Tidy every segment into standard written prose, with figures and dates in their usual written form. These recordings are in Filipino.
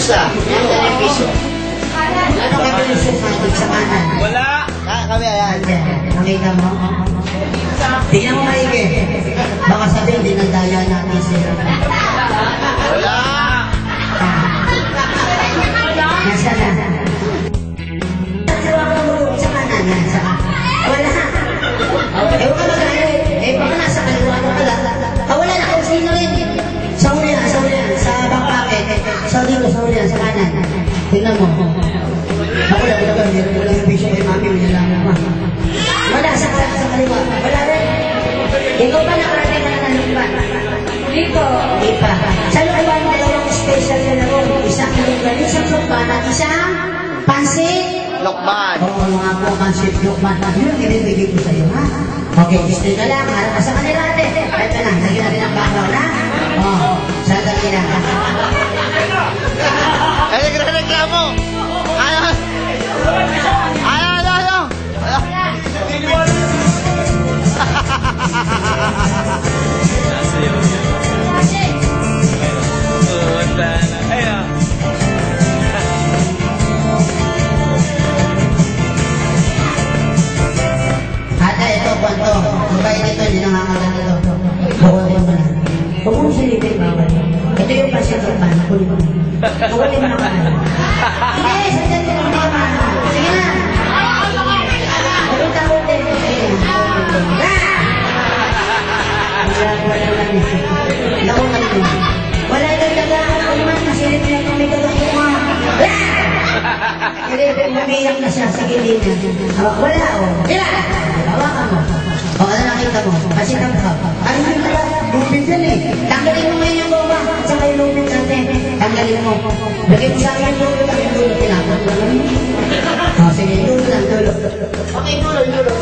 isa. Yan yung piso. Ano kami yung sumagot sa kanan? Wala! Kami, ayan. Nakita mo? Tingnan mo maigi. Baka sabihin, dinadaya natin sila. Wala! Nasa na? Sa kanan, nasa ka. Wala. Eh, huwag ka magalit. Eh, baka nasa kaliwa mo pala. Wala na kung sino rin. Sa ulian, sa backpacket. Sa dito, sa ulian, sa kanan. Tingnan mo. Ako lang, wala yung piso kay mami, wala lang ako. Wala, sa kaliwa. Wala rin. Ikaw ba nakarating ka na nalupan? Hindi po. Hindi pa. Sa lukuan, dalawang special na laro. Isang lukuan, isang lukban at isang pansit. Lokban. Oo, mga po, pansit, lukban. Yun ang ibibigay ko sa'yo, ha? Okay, stay ka lang. Harap ka sa kanila natin. Ito na, lagyan natin ang background, ha? Oo, sandali lang. Eh, nagre-reklamo! Ayaw! Nasa yun yun. Wala na. Ayun. Ate, ito, kwanto. Mabay dito, hindi nakakagal dito. Bawalin mo na. Huwag mong silipin, bawal. Ito yung pasyapan. Kunin mo. Bawalin mo na ka. Hindi, sadyan mo na ka. Sige na. Huwag takot din. Wala yung daga. Ano man, masilip niya kung may gagawin mo. Umiyak na siya sa gilid niya. Wala, o. Tira! Hawakan mo. O, ano nakita mo? Pasitam ka. Ano yung pala? Lupit yan eh. Tanggalin mo ngayon yung goma. At saka yung lupit natin. Tanggalin mo. Lagay mo sa akin yung dulo. Ang dulo. Tinapot mo lang. O, sige. Dulo lang. Dulo. Okay, dulo. Dulo.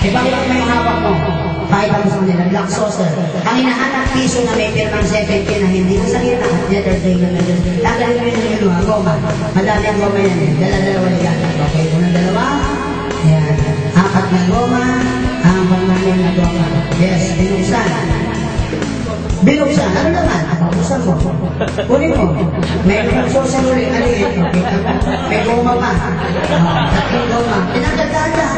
Ibang may hawak mo. Pakita mo sa kanila. Black saucer. Ang hinahanap piso na may pirmang 70 na hindi sa gitna. Letter day na medyo. Tagalin mo yung nilo. Goma. Madami ang goma yan. Dala-dalawa na yan. Okay. Unang dalawa. Yan. Apat na goma. Ang pangmanin na goma. Yes. Binuksan. Binuksan. Ano naman? Binuksan mo. Kunin mo. May black saucer ulit. Aliit. May goma pa. Tatlong goma. Pinagdadaan naman.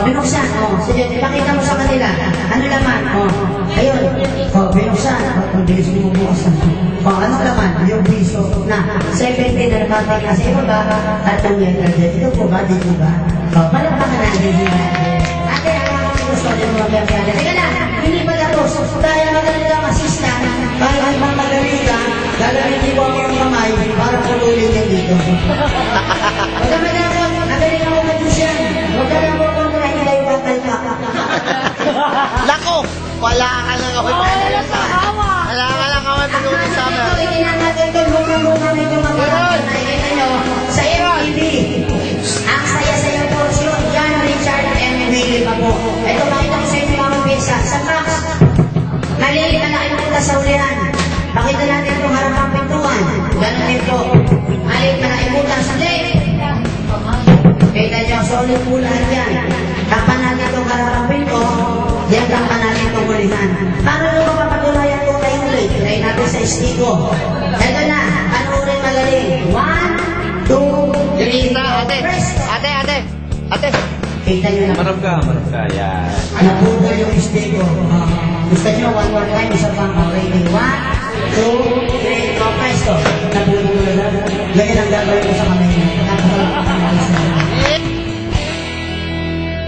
Binuksan. Sige, ipakita mo sa kanila. Ano naman? Ayun. Binuksan. Bilis mo bukas. Ano naman? Yung piso na 70 na naman kasi mo ba? At ang letter dito. Ito po ba? Dito ba? Palakpakan natin. Ate, ang gusto din mo magkakala. Teka na, hindi pa tapos. Kaya magaling ang assistant. Kaya ang mga magaling ka, gagamitin mo ang kamay para pululit yan dito. Huwag ka madamot. Magaling ako mag-usyan. Huwag ka lang mo kung kaya kayo bakal ka. Lako! Wala ka lang ako. Wala ka lang ako mag-ulit sa amin. Ito, ikinanagal ko muna medyo mga sa MTV. Ang saya-saya portion, John Richard and Willie pa po. Ito, makita ko sa inyo mga pisa. Sa Max, maliit na nakipunta sa ulihan. Pakita natin itong harapang pintuan. Ganun din po. Maliit na nakipunta sa lake. Kita nyo, solid po lahat yan. Takpan natin itong harapang pinto. Diyan takpan natin itong ulihan. Para nyo mapapatuloyan po kayong lake. Try natin sa estiko. Ito na, panurin magaling. 1, 2, 3, Ate! Kita nyo na. Marap ka. Yan. Napuno yung estiko. Gusto nyo, one more time, isa pang rating. 1, 2, 3, go, presto. Napuno mo na. Ganyan ang gagawin ko sa kamay niya.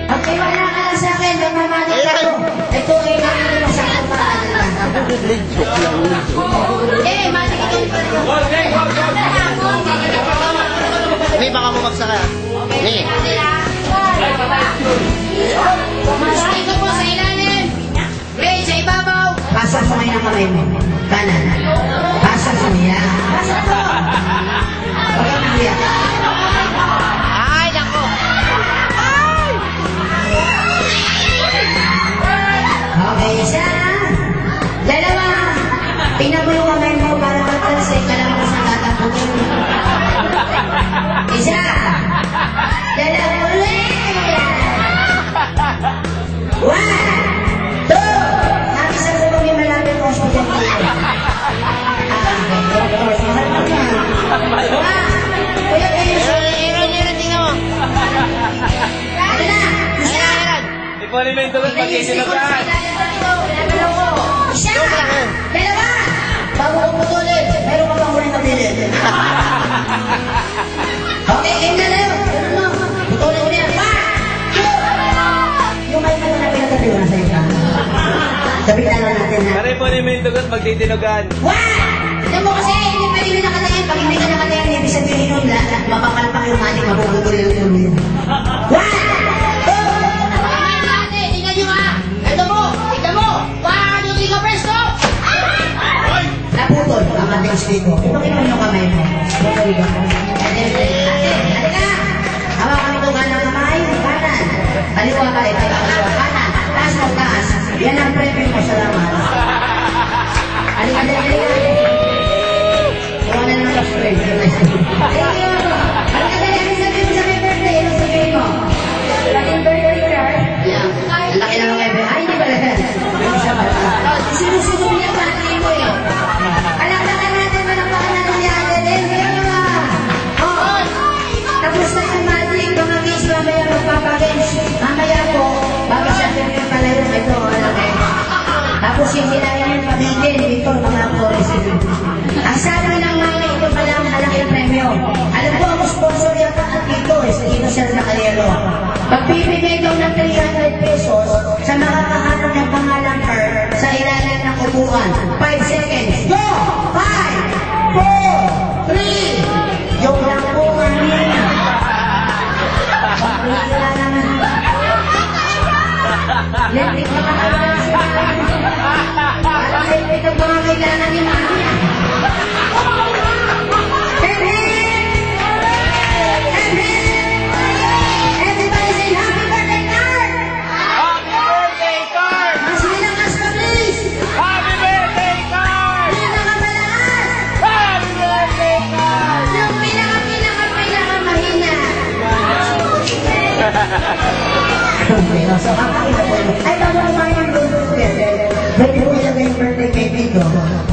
Okay, wala ka lang sa akin. Mamamalik ako. Ito ay namin mo sa kapaan lang. Malik ito. May baka bumagsak ka. May. Masakay ko po sa ilalim. Ray, sa ibabaw. Pasok mo ngayon ang kamay mo. Kanan. Pasok mo yan. Pasok mo. Huwag kang umiyak. Ay, nako. Okay, isa. Dalawa. Tingnan mo yung kamay mo para magtansay ka lang sa tatapunin. Isa. Dalawa ulit. One. Two. Nakisa ko kami malapit ko sa hospital. Kuya Benzo. Iran, tingnan mo. Ano na? Isa. Iponimento ko pag-isip ka. Isa! Dalawa! Bago ko putulin, meron ka bang huling kapilin? Okay, game na lang. Ganun mo. Putulin ko niya. One! Two! Yung mic na pinagkatiwa na sa'yo ka. Sabitan lang natin na. Para iponimento ko magtitinugan. One! Tignan mo kasi, hindi pwede mo nakatayin. Pag hindi ka nakatayin, ibig sabihin nun, mapapalpak yung manik, mapuputulin yung ulo niya. One! Two! Tingnan nyo ha! Ito mo! Tignan mo! One, two, three, go, presto! Naputol ang ating stick ko. Ipakita mo yung kamay mo. Putol ka. Ate, halika! Hawak kami ito kanang kamay, kanan. Kaliwa ka, ito kaliwa, kanan. Taas mo, taas. Yan ang premyo mo, salamat. Halika, halika. Gawa na ng last friend. Thank you. Halika, halika. Sabihin mo sa may birthday. Ano sabihin mo? Laking birthday card. Yeah. Ang laki lang ang birthday. Ay, hindi pala. Hindi siya pala. Sinusunod niya pa natin mo eh. Alakdakan natin malakpakan na ng yada din. Oo. Tapos na yung magic. Mga kids, mamaya magpapagames. Mamaya po, bago siya yung pala yung ito. Tapos yung hilayan yung pamigil. Ito, mga chorus. Ang sabi ng mga ito pala ang malaking premyo. Alam ko, ang sponsor yata at ito. Ito siya sa Calero. Magbibigay daw ng 300 pesos sa makakahanap ng pangalan her sa ilalim ng upuan. 5 seconds. Go! 5, 4, 3. Joke lang po kanina. Wala naman. Lentik na makakalas na. Parang lentik ang mga kailangan ni Mami. Everybody say happy birthday, Car! Happy birthday, Car! Mas nilakas ka, please! Happy birthday, Car! Pinakamalakas! Happy birthday, Car! Yung pinakamahina! So, kakakita ko yun. Ay, bago naman yung pwede po ilagay yung birthday cake dito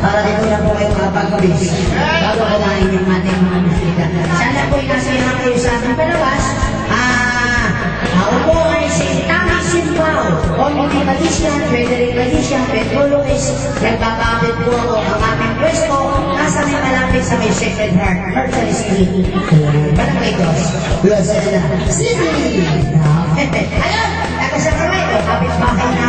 para dito na po kayo makapag-wish bago kumain yung ating mga bisita. Sana po inasiyahan kayo sa ating palabas. Ako po ay si Tami Simbao, Omni Galicia, Frederick Galicia, Pedro Luis. Nagpapakapit po ako ang aming pwesto nasa may malapit sa may Sacred Heart, Merchant Street. Barangay Dos, Lucena City. Alam, nakasama kayo, kapit bahay na